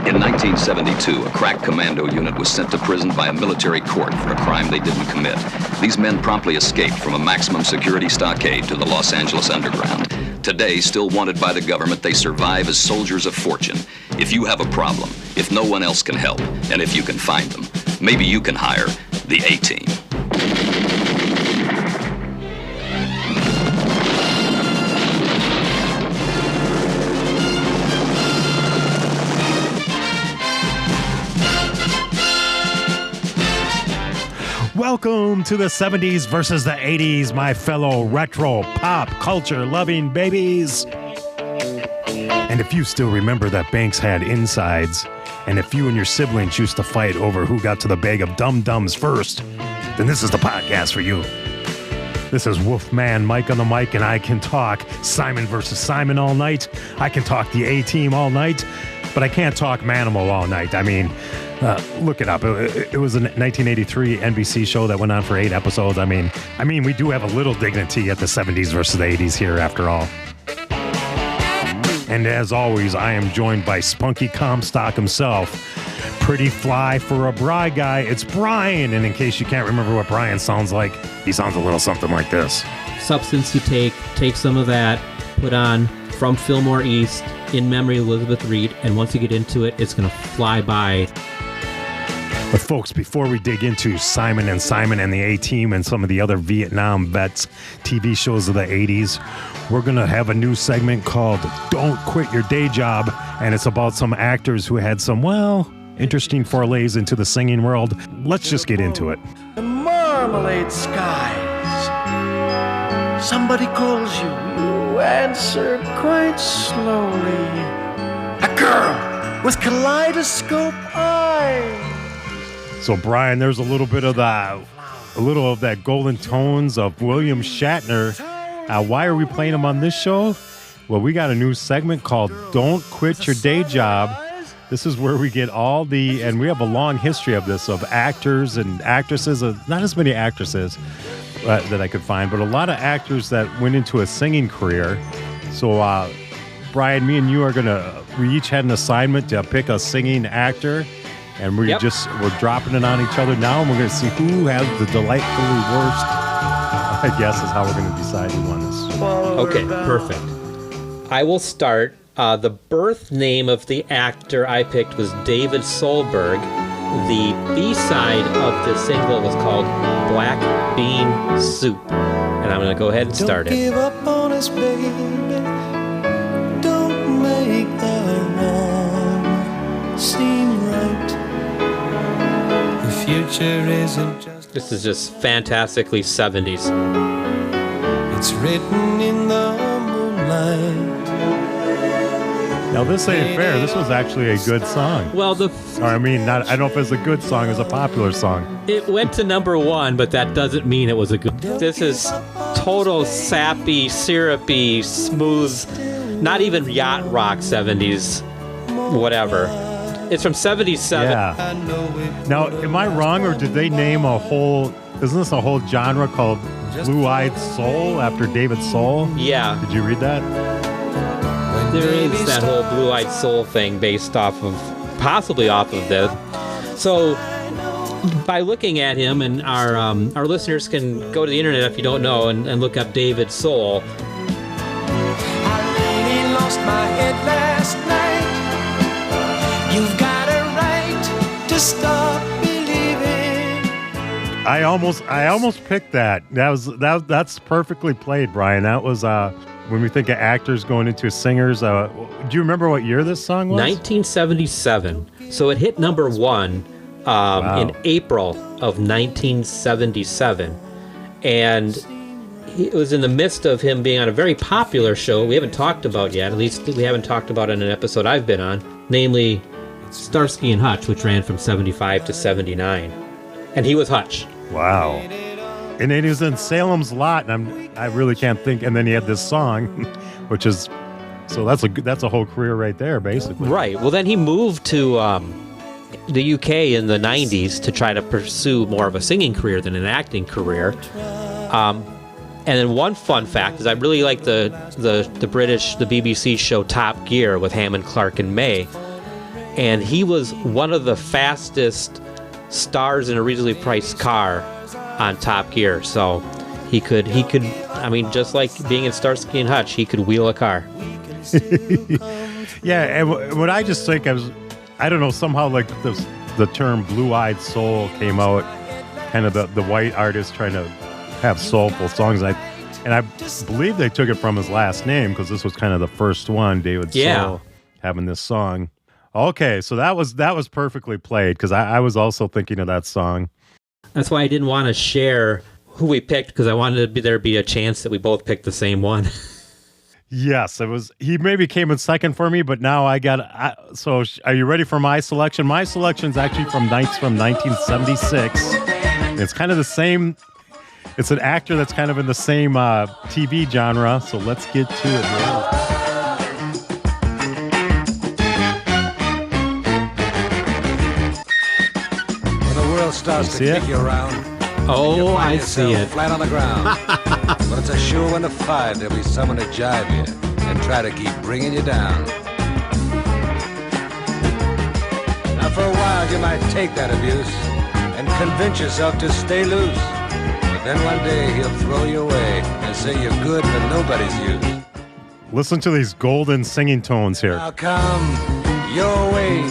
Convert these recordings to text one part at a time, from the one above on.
In 1972, a crack commando unit was sent to prison by a military court for a crime they didn't commit. These men promptly escaped from a maximum security stockade to the Los Angeles underground. Today, still wanted by the government, they survive as soldiers of fortune. If you have a problem, if no one else can help, and if you can find them, maybe you can hire the A-Team. Welcome to the 70s versus the 80s, my fellow retro pop culture loving babies. And if you still remember that banks had insides, and if you and your siblings used to fight over who got to the bag of dum-dums first, then this is the podcast for you. This is Wolfman Mike on the mic, and I can talk Simon versus Simon all night. I can talk the A-Team all night, but I can't talk Manimal all night. I mean, look it up. It was a 1983 NBC show that went on for 8 episodes. I mean, we do have a little dignity at the 70s versus the 80s here, after all. And as always, I am joined by Spunky Comstock himself. Pretty fly for a bride guy, it's Brian. And in case you can't remember what Brian sounds like, he sounds a little something like this. Substance you take some of that, put on From Fillmore East, In Memory of Elizabeth Reed, and once you get into it, it's going to fly by. But folks, before we dig into Simon and the A-Team and some of the other Vietnam vets TV shows of the 80s, we're going to have a new segment called Don't Quit Your Day Job, and it's about some actors who had some, well, interesting forays into the singing world. Let's just get into it. The marmalade skies. Somebody calls you, you answer quite slowly. A girl with kaleidoscope eyes. So, Brian, there's a little of that golden tones of William Shatner. Why are we playing him on this show? Well, we got a new segment called Don't Quit Your Day Job. This is where we get and we have a long history of this, of actors and actresses, not as many actresses that I could find, but a lot of actors that went into a singing career. So, Brian, me and you we each had an assignment to pick a singing actor. And we're dropping it on each other now, and we're going to see who has the delightfully worst, I guess, is how we're going to decide who won this. Okay, perfect. I will start. The birth name of the actor I picked was David Solberg. The B-side of the single was called Black Bean Soup. And I'm going to go ahead and start it. Don't give up on us, baby. Don't make the wrong seem right. The future isn't just... This is just fantastically 70s. It's written in the moonlight. Now, this ain't fair. This was actually a good song. Well, I don't know if it's a good song. It's a popular song. It went to number 1, but that doesn't mean it was a good... This is total sappy, syrupy, smooth, not even yacht rock 70s, whatever. It's from 77. Yeah. Now, am I wrong, or did they name isn't this a whole genre called Blue-Eyed Soul after David Soul? Yeah. Did you read that? There is that whole Blue-Eyed Soul thing possibly off of this. So, by looking at him, and our listeners can go to the internet if you don't know and look up David Soul. I really lost my head last night. You've got a right to stop believing. I almost picked that. That's perfectly played, Brian. That was when we think of actors going into singers. Do you remember what year this song was? 1977. So it hit number 1 Wow. in April of 1977, and it was in the midst of him being on a very popular show we haven't talked about yet. At least we haven't talked about it in an episode I've been on, namely Starsky and Hutch, which ran from 75 to 79. And he was Hutch. Wow. And then he was in Salem's Lot, and I really can't think. And then he had this song, which is, so that's a whole career right there, basically. Right. Well, then he moved to the UK in the 90s to try to pursue more of a singing career than an acting career. And then one fun fact is I really like the BBC show Top Gear with Hammond, Clark, and May. and he was one of the fastest stars in a reasonably priced car on Top Gear. So he could. I mean, just like being in Starsky and Hutch, he could wheel a car. Yeah, and what I just think I don't know, somehow like the term blue-eyed soul came out, kind of the white artist trying to have soulful songs. And I believe they took it from his last name, because this was kind of the first one, David Soul, having this song. Okay, so that was perfectly played, because I was also thinking of that song. That's why I didn't want to share who we picked, because I wanted there to be a chance that we both picked the same one. Yes, it was. He maybe came in second for me, but now so are you ready for my selection? My selection is actually from 1976. It's kind of the same. It's an actor that's kind of in the same TV genre, so let's get to it. When the world starts to kick you around, oh, I see it. Flat on the ground. But it's a sure one to five there'll be someone to jive you and try to keep bringing you down. Now for a while you might take that abuse and convince yourself to stay loose. Then one day he'll throw you away and say you're good for nobody's use. Listen to these golden singing tones here. Now come your way,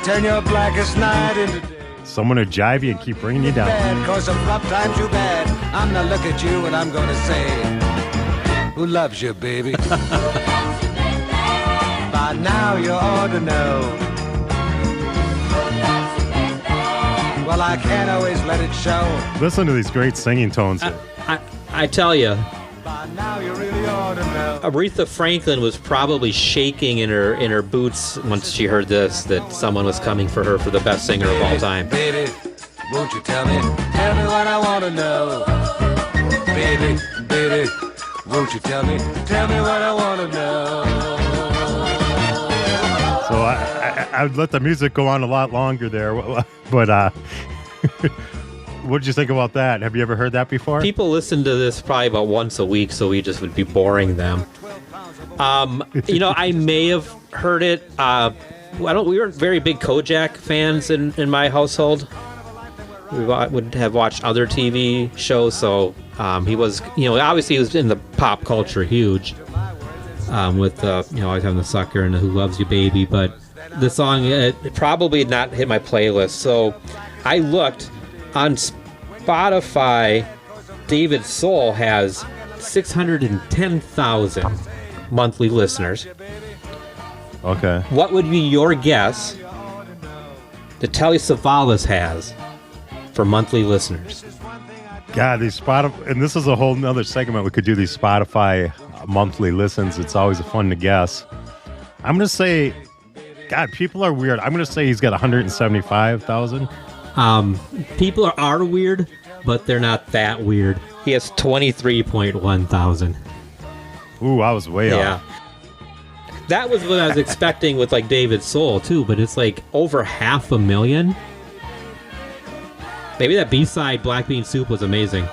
turn your blackest night into day. Someone to jive you and keep bringing you down. Bad, 'cause some rough times you bad. I'm gonna look at you and I'm gonna say, who loves you, baby? By now you ought to know. Well, I can't always let it show. Listen to these great singing tones here. I tell you, By now you really ought to know. Aretha Franklin was probably shaking in her boots once she heard this, that someone was coming for her for the best singer of all time. Baby, won't you tell me what I want to know? Baby, baby, won't you tell me what I want to know? So I would let the music go on a lot longer there, but what did you think about that? Have you ever heard that before? People listen to this probably about once a week, so we just would be boring them. I may have heard it. We weren't very big Kojak fans in my household. We would have watched other TV shows, so he was, obviously he was in the pop culture huge, with always having the sucker and the Who Loves You Baby, but the song it probably not hit my playlist. So I looked on Spotify. David Soul has 610,000 monthly listeners. Okay. What would be your guess that Telly Savalas has for monthly listeners? God, these Spotify, and this is a whole nother segment. We could do these Spotify monthly listens. It's always fun to guess. I'm going to say, God, people are weird. I'm going to say he's got 175,000. People are weird, but they're not that weird. He has 23.1 thousand. Ooh, I was way Yeah. off. That was what I was expecting with like David Soul too, but it's like over 500,000. Maybe that B-side Black Bean Soup was amazing.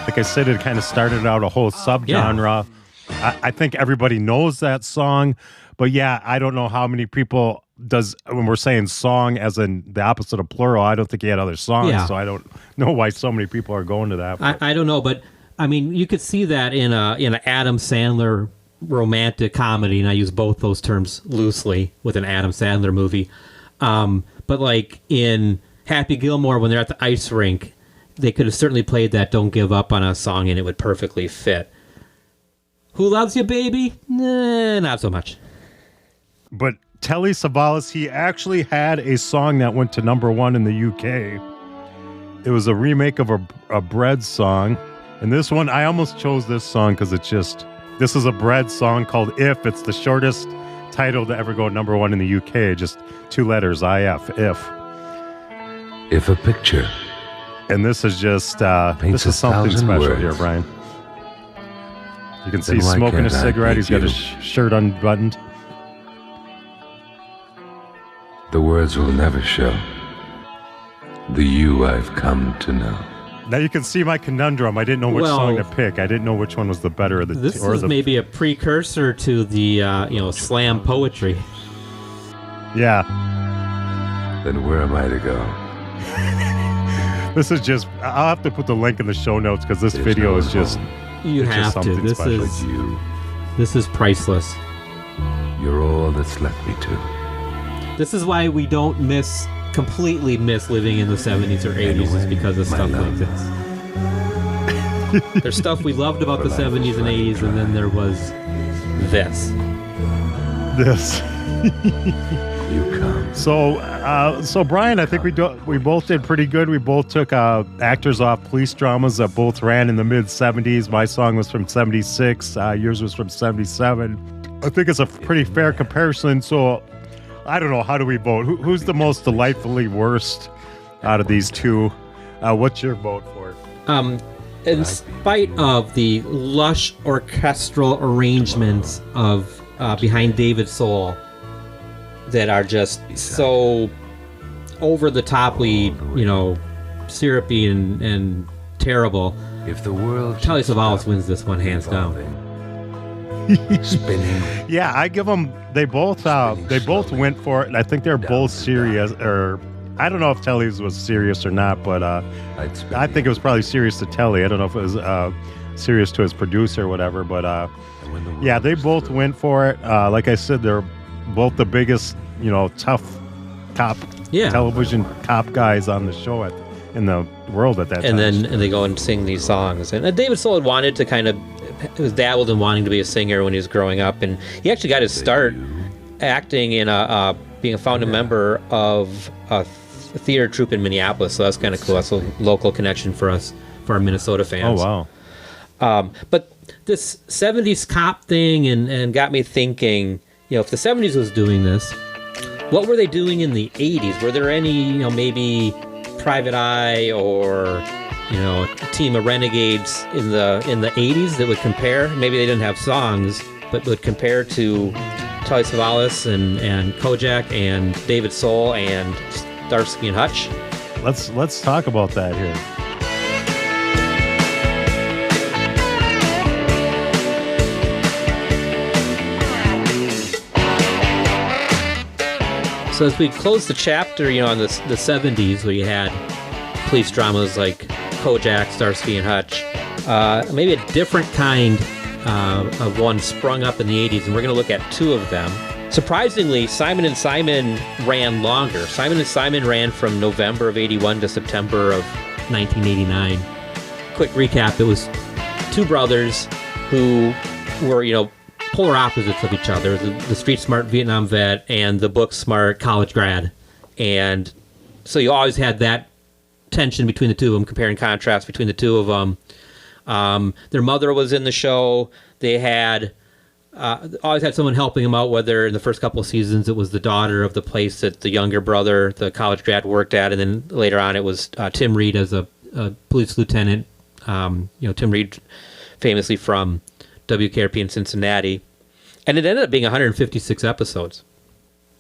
Like I said, it kind of started out a whole subgenre. Yeah. I think everybody knows that song, but yeah, I don't know how many people does, when we're saying song as in the opposite of plural, I don't think he had other songs, so I don't know why so many people are going to that. I don't know, but I mean, you could see that in an Adam Sandler romantic comedy, and I use both those terms loosely with an Adam Sandler movie. But like in Happy Gilmore, when they're at the ice rink, they could have certainly played that "Don't Give Up on Us" song, and it would perfectly fit. Who Loves You, Baby? Nah, not so much. But Telly Savalas, he actually had a song that went to #1 in the UK. It was a remake of a Bread song. And this one, I almost chose this song because this is a Bread song called If. It's the shortest title to ever go #1 in the UK. Just 2 letters, IF, If. If a picture. And this is just, Paints this is something 1,000 special words. here, Brian. You can see Then why smoking a can't I cigarette. He's thank got his you? shirt unbuttoned. The words will never show the you I've come to know. Now you can see my conundrum. I didn't know which song to pick. I didn't know which one was the better of the This is maybe a precursor to the slam poetry. Yeah. then where am I to go? This is just, I'll have to put the link in the show notes because this There's video no is just, home. You it's just have to. something This special. is But you, this is priceless. you're all that's left me to. This is why we don't completely miss living in the 70s or 80s, is because of My stuff like love. this. There's stuff we loved about the 70s and 80s, and then there was this. this. You come. So Brian, I think we both did pretty good. We both took actors off police dramas that both ran in the mid 70s. My song was from 76. Yours was from 77. I think it's a pretty fair comparison. So I don't know. How do we vote? Who's the most delightfully worst out of these two? What's your vote for? In spite of the lush orchestral arrangements of Behind David's Soul that are just so over the toply, syrupy and terrible, If the world Telly should Savalas stop wins this one hands down. revolving, spinning. Yeah, I give them. They both went for it, and I think they're both serious. Or I don't know if Telly's was serious or not, but I'd spend I think it was probably serious to Telly. I don't know if it was serious to his producer or whatever, but when the yeah, world they was both through. went for it. Like I said, they're both the biggest, tough cop television cop guys on the show in the world at that time. And they go and sing these songs. And David Soul had wanted to was dabbled in wanting to be a singer when he was growing up, and he actually got his start acting in being a founding member of a theater troupe in Minneapolis. So that's kind of cool. That's a local connection for us, for our Minnesota fans. Oh wow. But this 70s cop thing and got me thinking, if the 70s was doing this, what were they doing in the 80s? Were there any, maybe Private Eye or, a team of renegades in the 80s that would compare? Maybe they didn't have songs, but would compare to Telly Savalas and Kojak and David Soul and Starsky and Hutch. Let's talk about that here. So as we close the chapter, on the 70s, where you had police dramas like Kojak, Starsky and Hutch, maybe a different kind of one sprung up in the 80s, and we're going to look at two of them. Surprisingly, Simon & Simon ran longer. Simon & Simon ran from November of 81 to September of 1989. Quick recap, it was two brothers who were, polar opposites of each other, the street smart Vietnam vet and the book smart college grad. And so you always had that tension between the two of them, compare and contrast between the two of them. Their mother was in the show. They had always had someone helping them out, whether in the first couple of seasons it was the daughter of the place that the younger brother, the college grad, worked at, and then later on it was Tim Reed as a police lieutenant. Tim Reed famously from WKRP in Cincinnati, and it ended up being 156 episodes.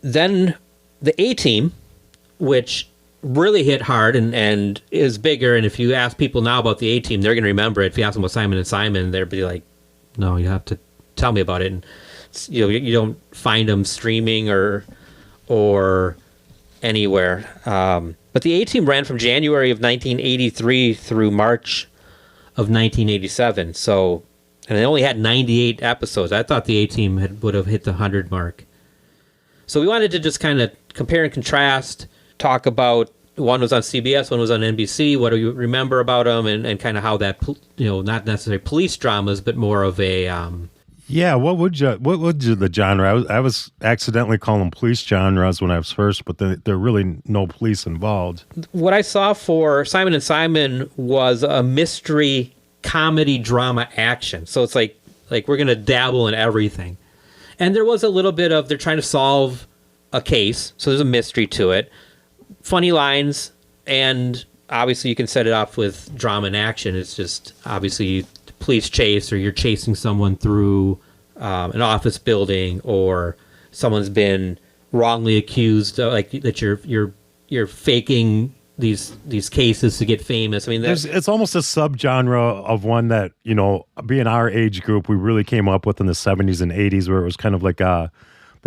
Then the A-Team, which really hit hard and is bigger, and if you ask people now about the A-Team, they're going to remember it. If you ask them about Simon & Simon, they'll be like, no, you have to tell me about it. And you don't find them streaming or anywhere. But the A-Team ran from January of 1983 through March of 1987. So, and they only had 98 episodes. I thought the A-Team would have hit the 100 mark. So we wanted to just kind of compare and contrast, talk about, one was on CBS, one was on NBC. What do you remember about them, and kind of how that, not necessarily police dramas, but more of a... Yeah, what would you the genre? I was accidentally calling them police genres when I was first, but there are really no police involved. What I saw for Simon & Simon was a mystery comedy drama action. So it's like we're going to dabble in everything. And there was a little bit of, they're trying to solve a case, so there's a mystery to it. Funny lines, and obviously you can set it off with drama and action. It's just obviously police chase, or you're chasing someone through an office building, or someone's been wrongly accused, like that you're faking these cases to get famous. I mean, it's almost a subgenre of one that, being our age group, we really came up with in the 70s and 80s, where it was kind of like the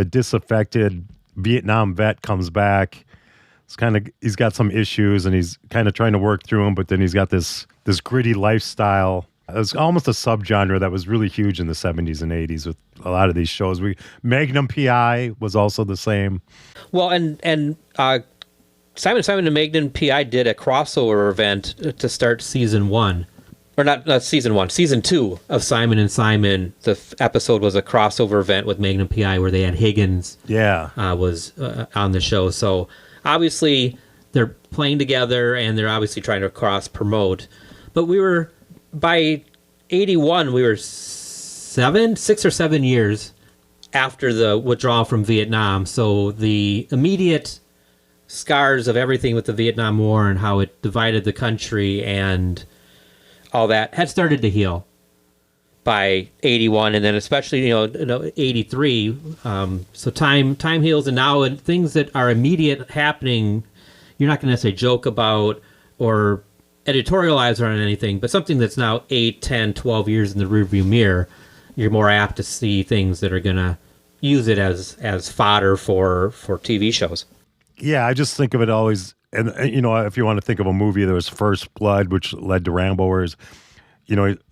disaffected Vietnam vet comes back, he's got some issues and he's kind of trying to work through them, but then he's got this gritty lifestyle. It was almost a subgenre that was really huge in the 70s and 80s with a lot of these shows. Magnum PI was also the same. Well, and Simon and Magnum PI did a crossover event to start season 1. Or not season 1, season 2 of Simon and Simon. The episode was a crossover event with Magnum PI where they had Higgins was on the show. So obviously they're playing together and they're obviously trying to cross promote. But by 81, we were 6 or 7 years after the withdrawal from Vietnam. So the immediate scars of everything with the Vietnam War and how it divided the country and all that had started to heal by 81, and then especially 83. So time heals, and now things that are immediate happening, you're not going to necessarily joke about or editorialize on anything, but something that's now 8, 10, 12 years in the rearview mirror, you're more apt to see things that are going to use it as fodder for TV shows. Yeah, I just think of it always. And if you want to think of a movie, there was First Blood, which led to Rambo, where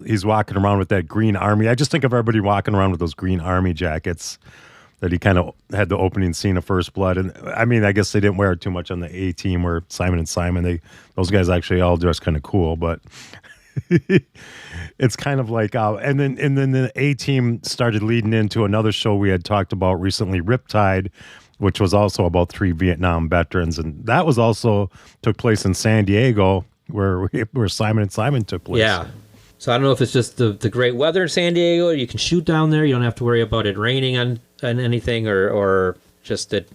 he's walking around with that green army. I just think of everybody walking around with those green army jackets that he kind of had the opening scene of First Blood. And I mean, I guess they didn't wear it too much on the A-Team where Simon and Simon, those guys actually all dress kind of cool, but it's kind of like, and then the A-Team started leading into another show we had talked about recently, Riptide, which was also about 3 Vietnam veterans. And that was also took place in San Diego, where Simon and Simon took place. Yeah. So I don't know if it's just the great weather in San Diego, you can shoot down there, you don't have to worry about it raining on anything, or just that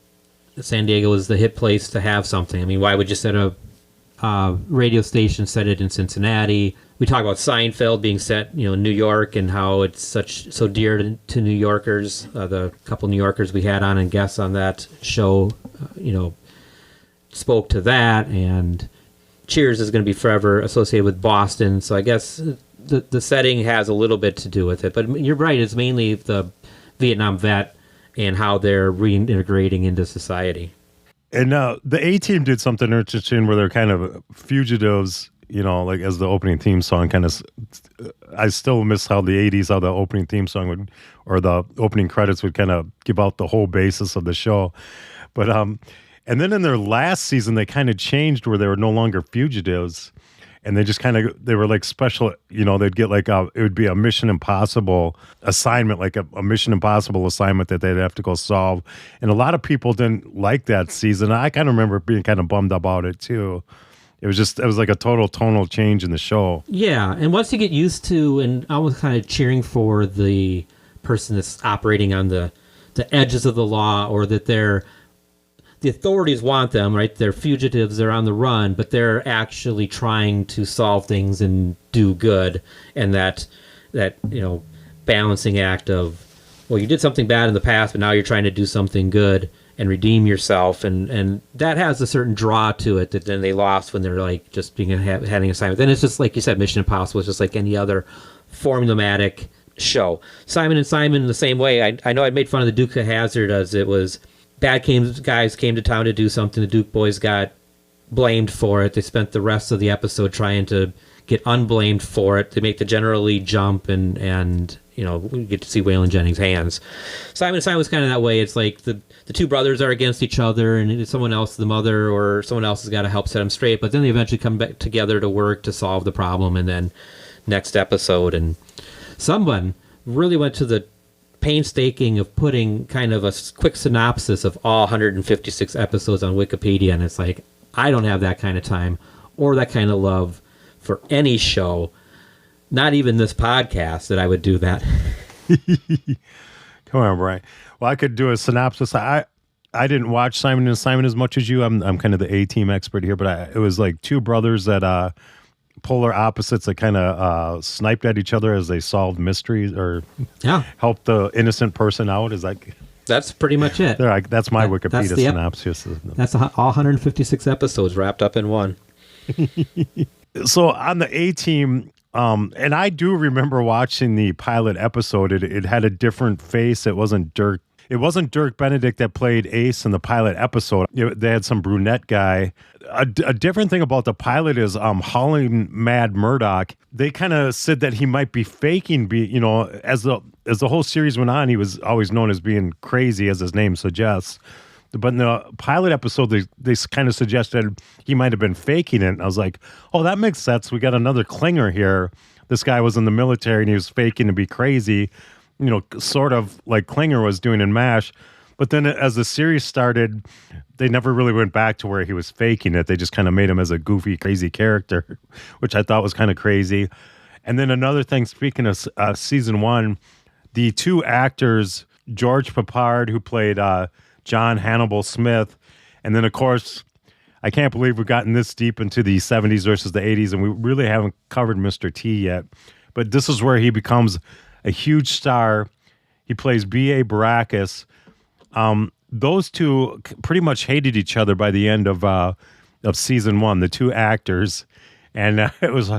San Diego is the hit place to have something. I mean, why would you set a radio station, set it in Cincinnati? We talk about Seinfeld being set, in New York, and how it's so dear to New Yorkers. The couple New Yorkers we had on and guests on that show, spoke to that. And Cheers is going to be forever associated with Boston. So I guess the setting has a little bit to do with it. But you're right; it's mainly the Vietnam vet and how they're reintegrating into society. And the A-Team did something interesting where they're kind of fugitives. Like as the opening theme song kind of, I still miss how the 80s, how the opening theme song would, or the opening credits would kind of give out the whole basis of the show. But, and then in their last season, they kind of changed where they were no longer fugitives, and they just they were like special, they'd get like it would be a Mission Impossible assignment, like a Mission Impossible assignment that they'd have to go solve. And a lot of people didn't like that season. I kind of remember being kind of bummed about it too. It was like a total tonal change in the show. Yeah, and once you get used to, and I was kind of cheering for the person that's operating on the edges of the law, or that the authorities want them, right? They're fugitives, they're on the run, but they're actually trying to solve things and do good. And that balancing act of, well, you did something bad in the past, but now you're trying to do something good and redeem yourself, and that has a certain draw to it that then they lost when they're like just being having assignment. Then it's just like you said, Mission Impossible is just like any other formulaic show. Simon and Simon the same way. I know I made fun of the Duke of Hazzard as it was guys came to town to do something. The Duke boys got blamed for it. They spent the rest of the episode trying to get unblamed for it. They make the General Lee jump, and we get to see Waylon Jennings' hands. Simon and Simon was kind of that way. It's like the two brothers are against each other, and someone else, the mother or someone else, has got to help set them straight. But then they eventually come back together to work to solve the problem. And then next episode, and someone really went to the painstaking of putting kind of a quick synopsis of all 156 episodes on Wikipedia, and it's like, I don't have that kind of time or that kind of love for any show, not even this podcast, that I would do that. Come on, Brian. Well, I could do a synopsis. I didn't watch Simon and Simon as much as you. I'm kind of the A-Team expert here, but it was like two brothers that polar opposites that kind of sniped at each other as they solved mysteries or helped the innocent person out. That's pretty much it. That's my Wikipedia synopsis. That's all 156 episodes wrapped up in one. So on the A-Team, and I do remember watching the pilot episode. It had a different face. It wasn't Dirk. It wasn't Dirk Benedict that played Ace in the pilot episode. They had some brunette guy. A different thing about the pilot is Holly Mad Murdoch. They kind of said that he might be faking, as the whole series went on, he was always known as being crazy, as his name suggests. But in the pilot episode, they kind of suggested he might have been faking it. And I was like, oh, that makes sense. We got another clinger here. This guy was in the military and he was faking to be crazy, sort of like Klinger was doing in MASH. But then as the series started, they never really went back to where he was faking it. They just kind of made him as a goofy, crazy character, which I thought was kind of crazy. And then another thing, speaking of season 1, the 2 actors, George Papard, who played John Hannibal Smith, and then, of course, I can't believe we've gotten this deep into the 70s versus the 80s, and we really haven't covered Mr. T yet. But this is where he becomes a huge star. He plays B.A. Baracus. Those two pretty much hated each other by the end of season 1, the 2 actors. And it was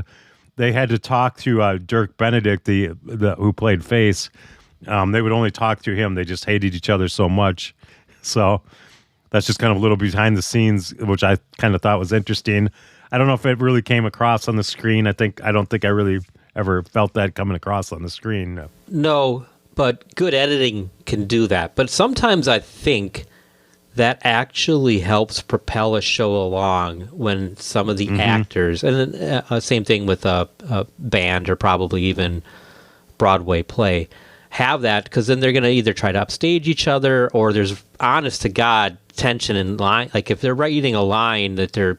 they had to talk to Dirk Benedict, the who played Face. They would only talk to him. They just hated each other so much. So that's just kind of a little behind the scenes, which I kind of thought was interesting. I don't know if it really came across on the screen. I don't think I really ever felt that coming across on the screen. No, but good editing can do that. But sometimes I think that actually helps propel a show along when some of the actors, and then, same thing with a band or probably even Broadway play, have that, because then they're going to either try to upstage each other, or there's honest to God tension in line. Like if they're writing a line that they're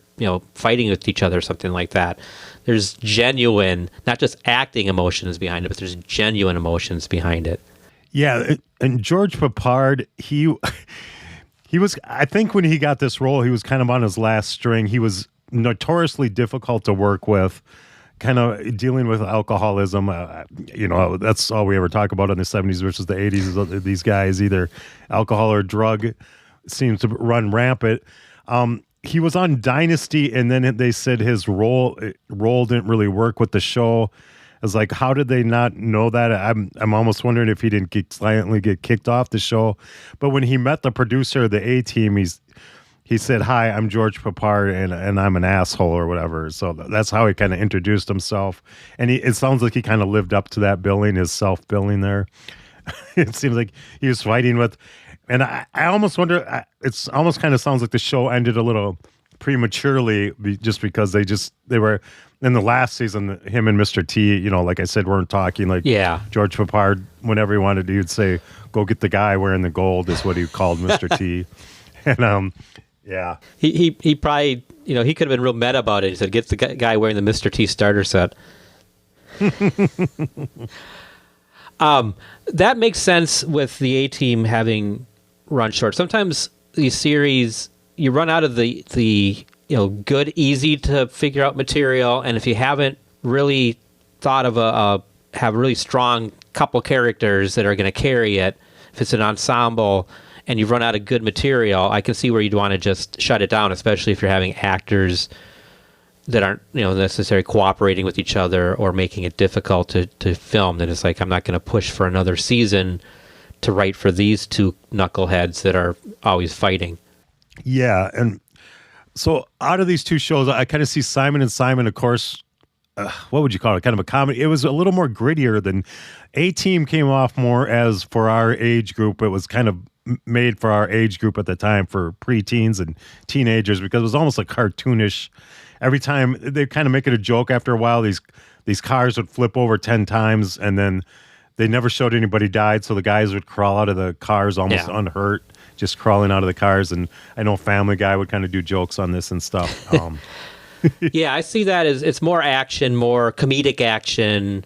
fighting with each other or something like that, there's genuine, not just acting emotions behind it, but there's genuine emotions behind it. Yeah, and George Papard, he was, I think when he got this role, he was kind of on his last string. He was notoriously difficult to work with, kind of dealing with alcoholism. That's all we ever talk about in the 70s versus the 80s. Is these guys, either alcohol or drug seems to run rampant. He was on Dynasty, and then they said his role didn't really work with the show. I was like, how did they not know that? I'm almost wondering if he didn't silently get kicked off the show. But when he met the producer of the A-Team, he said, "Hi, I'm George Papard, and I'm an asshole," or whatever. So that's how he kind of introduced himself. And it sounds like he kind of lived up to that billing, his self-billing there. It seems like he was fighting with... And I almost wonder, it's almost kind of sounds like the show ended a little prematurely just because they were... In the last season, him and Mr. T, like I said, weren't talking. Like, yeah. George Papard, whenever he wanted, he would say, "Go get the guy wearing the gold," is what he called Mr. T. And yeah, he probably he could have been real meta about it. He said, "Get the guy wearing the Mr. T starter set." That makes sense with the A-Team having run short. Sometimes these series, you run out of the good, easy to figure out material, and if you haven't really thought of have a really strong couple characters that are going to carry it, if it's an ensemble and you've run out of good material, I can see where you'd want to just shut it down, especially if you're having actors that aren't necessarily cooperating with each other or making it difficult to film. Then it's like, I'm not going to push for another season to write for these two knuckleheads that are always fighting. Yeah, and so out of these two shows, I kind of see Simon and Simon, of course, what would you call it? Kind of a comedy. It was a little more grittier than A-Team came off more as for our age group. It was kind of made for our age group at the time, for preteens and teenagers, because it was almost like cartoonish. Every time they kind of make it a joke after a while, these cars would flip over 10 times, and then they never showed anybody died, so the guys would crawl out of the cars almost unhurt, just crawling out of the cars. And I know Family Guy would kind of do jokes on this and stuff. Yeah, I see that as it's more action, more comedic action,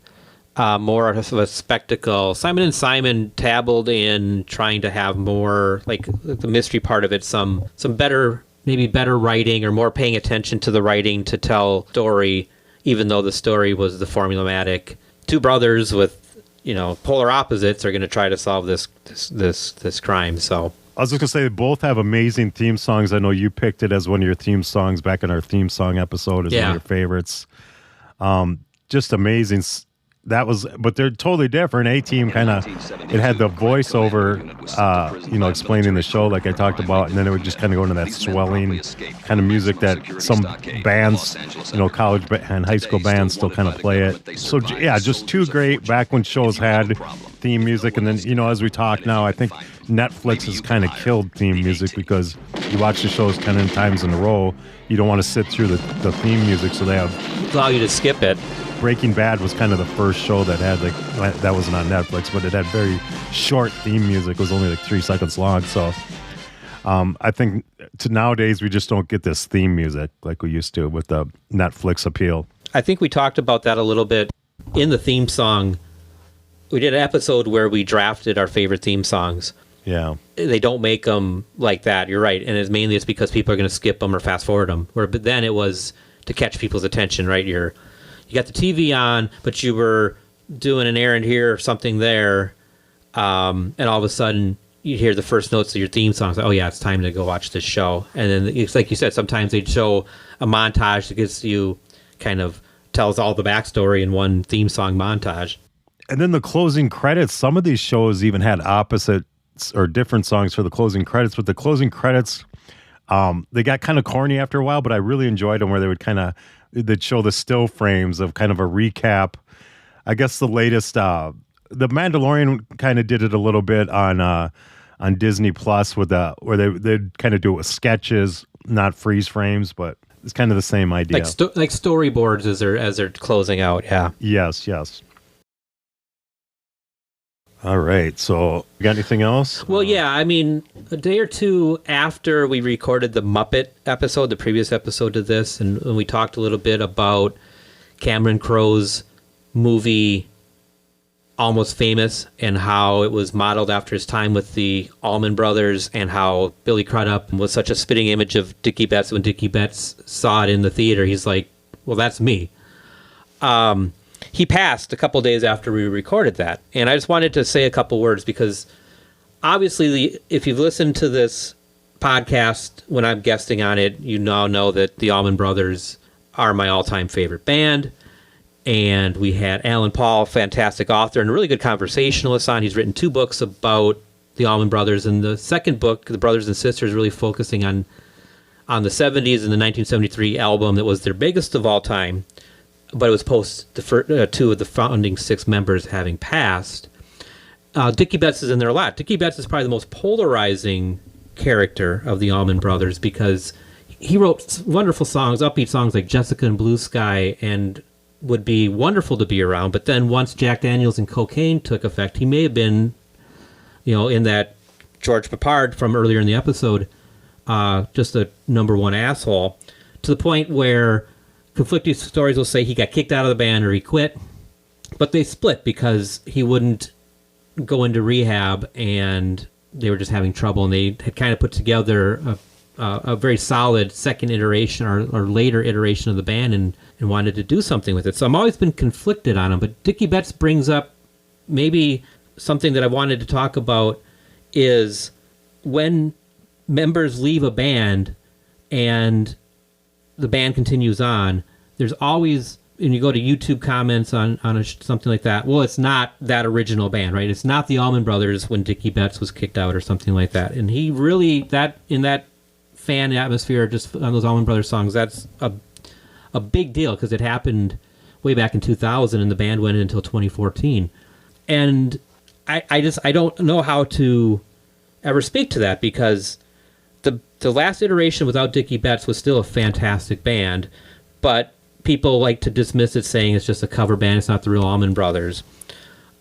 more of a spectacle. Simon and Simon dabbled in trying to have more, like the mystery part of it, some better, maybe better writing, or more paying attention to the writing to tell story, even though the story was the formulaic. Two brothers with polar opposites are going to try to solve this crime. So I was just going to say, they both have amazing theme songs. I know you picked it as one of your theme songs back in our theme song episode as one of your favorites. Just amazing. but they're totally different. A-Team kind of, it had the voiceover, explaining the show like I talked about, and then it would just kind of go into that swelling kind of music that some bands, college and high school bands still kind of play it. So yeah, just two great back when shows had theme music, and then as we talk now, I think Netflix has kind of killed theme music because you watch the shows 10 times in a row, you don't want to sit through the theme music, so they allow you to skip it. Breaking Bad was kind of the first show that had that wasn't on Netflix, but it had very short theme music. It was only like 3 seconds long. So I think nowadays we just don't get this theme music like we used to with the Netflix appeal. I think we talked about that a little bit in the theme song. We did an episode where we drafted our favorite theme songs. Yeah. They don't make them like that. You're right. And it's because people are going to skip them or fast forward them. But then it was to catch people's attention, right? You got the TV on, but you were doing an errand here or something there, and all of a sudden you hear the first notes of your theme song. Like, oh yeah, it's time to go watch this show. And then it's like you said, sometimes they'd show a montage that gets you tells all the backstory in one theme song montage. And then the closing credits, some of these shows even had opposite or different songs for the closing credits, but the closing credits, they got kind of corny after a while, but I really enjoyed them where they would they'd show the still frames of kind of a recap. I guess the latest, The Mandalorian kind of did it a little bit on Disney Plus with where they'd kind of do it with sketches, not freeze frames, but it's kind of the same idea. Like storyboards as they're closing out. Yeah. Yes. All right. So, you got anything else? Well, yeah. I mean, a day or two after we recorded the Muppet episode, the previous episode to this, and we talked a little bit about Cameron Crowe's movie Almost Famous and how it was modeled after his time with the Allman Brothers and how Billy Crudup was such a spitting image of Dickie Betts. When Dickie Betts saw it in the theater, he's like, well, that's me. He passed a couple days after we recorded that. And I just wanted to say a couple words because obviously if you've listened to this podcast when I'm guesting on it, you now know that the Allman Brothers are my all-time favorite band. And we had Alan Paul, fantastic author and a really good conversationalist on. He's written 2 books about the Allman Brothers. And the second book, The Brothers and Sisters, really focusing on the 70s and the 1973 album that was their biggest of all time. But it was post 2 of the founding 6 members having passed. Dickie Betts is in there a lot. Dickie Betts is probably the most polarizing character of the Allman Brothers because he wrote wonderful songs, upbeat songs like Jessica and Blue Sky, and would be wonderful to be around. But then once Jack Daniels and cocaine took effect, he may have been, in that George Peppard from earlier in the episode, just a number one asshole, to the point where conflicting stories will say he got kicked out of the band or he quit, but they split because he wouldn't go into rehab and they were just having trouble, and they had kind of put together a very solid second iteration or later iteration of the band and wanted to do something with it. So I've always been conflicted on him, but Dickie Betts brings up maybe something that I wanted to talk about is when members leave a band and the band continues on, there's always, and you go to YouTube comments on something like that, well, it's not that original band, right? It's not the Allman Brothers when Dickie Betts was kicked out or something like that. And he really, in that fan atmosphere, just on those Allman Brothers songs, that's a big deal because it happened way back in 2000 and the band went until 2014. And I don't know how to ever speak to that because the last iteration without Dickie Betts was still a fantastic band, but people like to dismiss it saying it's just a cover band, it's not the real Allman Brothers.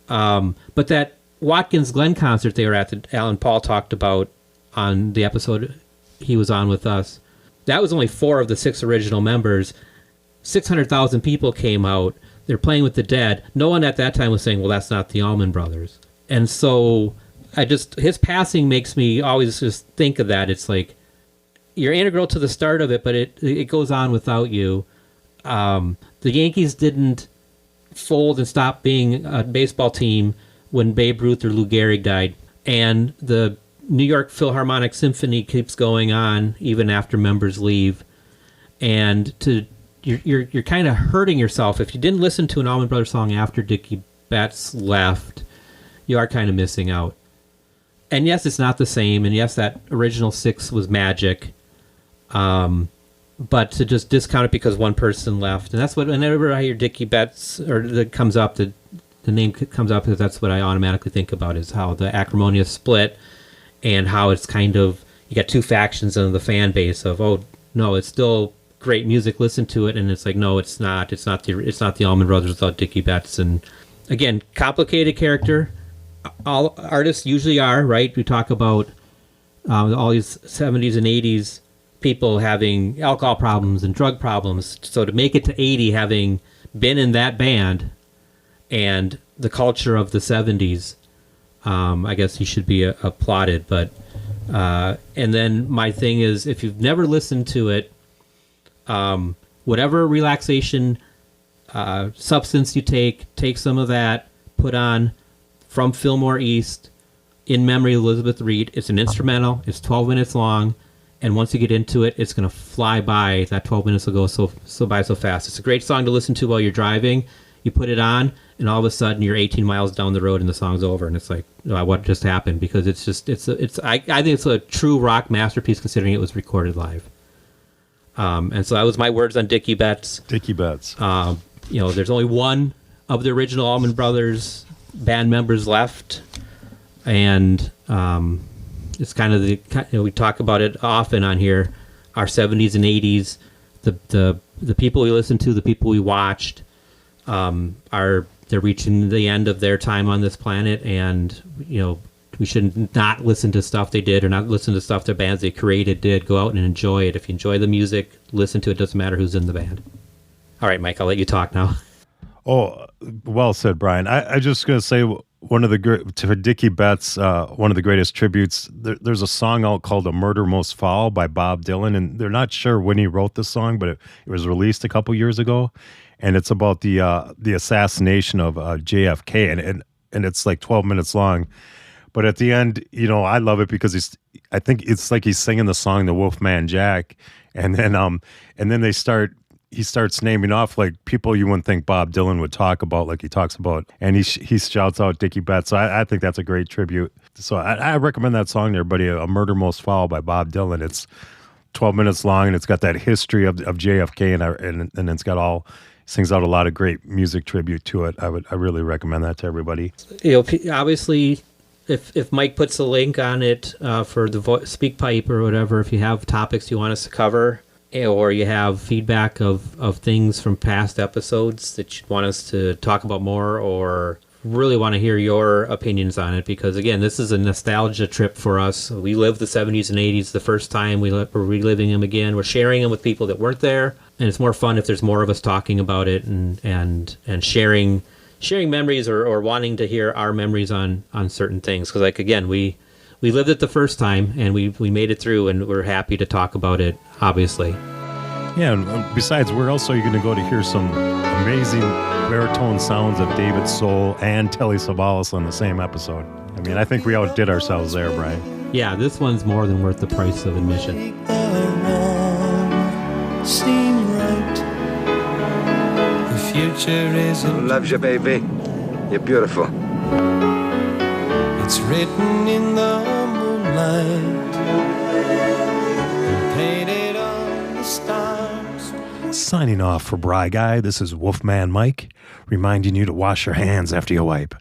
But that Watkins Glen concert they were at that Alan Paul talked about on the episode he was on with us, that was only 4 of the 6 original members. 600,000 people came out. They're playing with the Dead. No one at that time was saying, well, that's not the Allman Brothers. And so his passing makes me always just think of that. It's like, you're integral to the start of it, but it goes on without you. The Yankees didn't fold and stop being a baseball team when Babe Ruth or Lou Gehrig died. And the New York Philharmonic Symphony keeps going on even after members leave. And to you're kind of hurting yourself if you didn't listen to an Allman Brothers song after Dickie Betts left. You are kind of missing out. And yes, it's not the same. And yes, that original 6 was magic. But to just discount it because one person left, and that's what whenever I hear Dickie Betts or that comes up, the name comes up, because that's what I automatically think about is how the acrimonious split, and how it's kind of you got two factions in the fan base of, oh no, it's still great music, listen to it, and it's like, no, it's not the Allman Brothers without Dickie Betts. And again, complicated character. All artists usually are, right? We talk about all these 70s and 80s people having alcohol problems and drug problems. So to make it to 80, having been in that band and the culture of the 70s, I guess he should be applauded. But and then my thing is, if you've never listened to it, whatever relaxation substance you take some of that, put on From Fillmore East, In Memory of Elizabeth Reed. It's an instrumental. It's 12 minutes long. And once you get into it, it's going to fly by. That 12 minutes will go so by so fast. It's a great song to listen to while you're driving. You put it on, and all of a sudden you're 18 miles down the road and the song's over. And it's like, oh, what just happened? Because I think it's a true rock masterpiece considering it was recorded live. And so that was my words on Dickie Betts. Dickie Betts. There's only one of the original Allman Brothers band members left, and it's kind of we talk about it often on here. Our 70s and 80s, the people we listened to, the people we watched, they're reaching the end of their time on this planet, and we should not listen to stuff they did or not listen to stuff their bands they created did. Go out and enjoy it. If you enjoy the music, listen to it. Doesn't matter who's in the band. All right, Mike, I'll let you talk now. Oh, well said, Brian. I just going to say one of the to Dickie Betts, one of the greatest tributes. There's a song out called "A Murder Most Foul" by Bob Dylan, and they're not sure when he wrote the song, but it was released a couple years ago, and it's about the assassination of JFK, and it's like 12 minutes long. But at the end, I love it because I think it's like he's singing the song "The Wolfman Jack," and then he starts naming off like people you wouldn't think Bob Dylan would talk about, like he talks about, and he shouts out Dickie Betts. So I think that's a great tribute. So I recommend that song to everybody, "A Murder Most Foul" by Bob Dylan. It's 12 minutes long, and it's got that history of JFK, and it's got sings out a lot of great music tribute to it. I really recommend that to everybody. Obviously, if Mike puts a link on it for the Speak Pipe or whatever, if you have topics you want us to cover, or you have feedback of things from past episodes that you want us to talk about more, or really want to hear your opinions on it, because again, this is a nostalgia trip for us. We lived the 70s and 80s the first time. We're reliving them again. We're sharing them with people that weren't there, and it's more fun if there's more of us talking about it and sharing memories or wanting to hear our memories on certain things. Because like again, we lived it the first time, and we made it through, and we're happy to talk about it, obviously. Yeah, and besides, where else are you going to go to hear some amazing baritone sounds of David Soul and Telly Savalas on the same episode? I mean, I think we outdid ourselves there, Brian. Yeah, this one's more than worth the price of admission. Seem right. The future isn't. Loves you, baby. You're beautiful. It's written in the moonlight, painted on the stars. Signing off for Bry Guy, this is Wolfman Mike, reminding you to wash your hands after you wipe.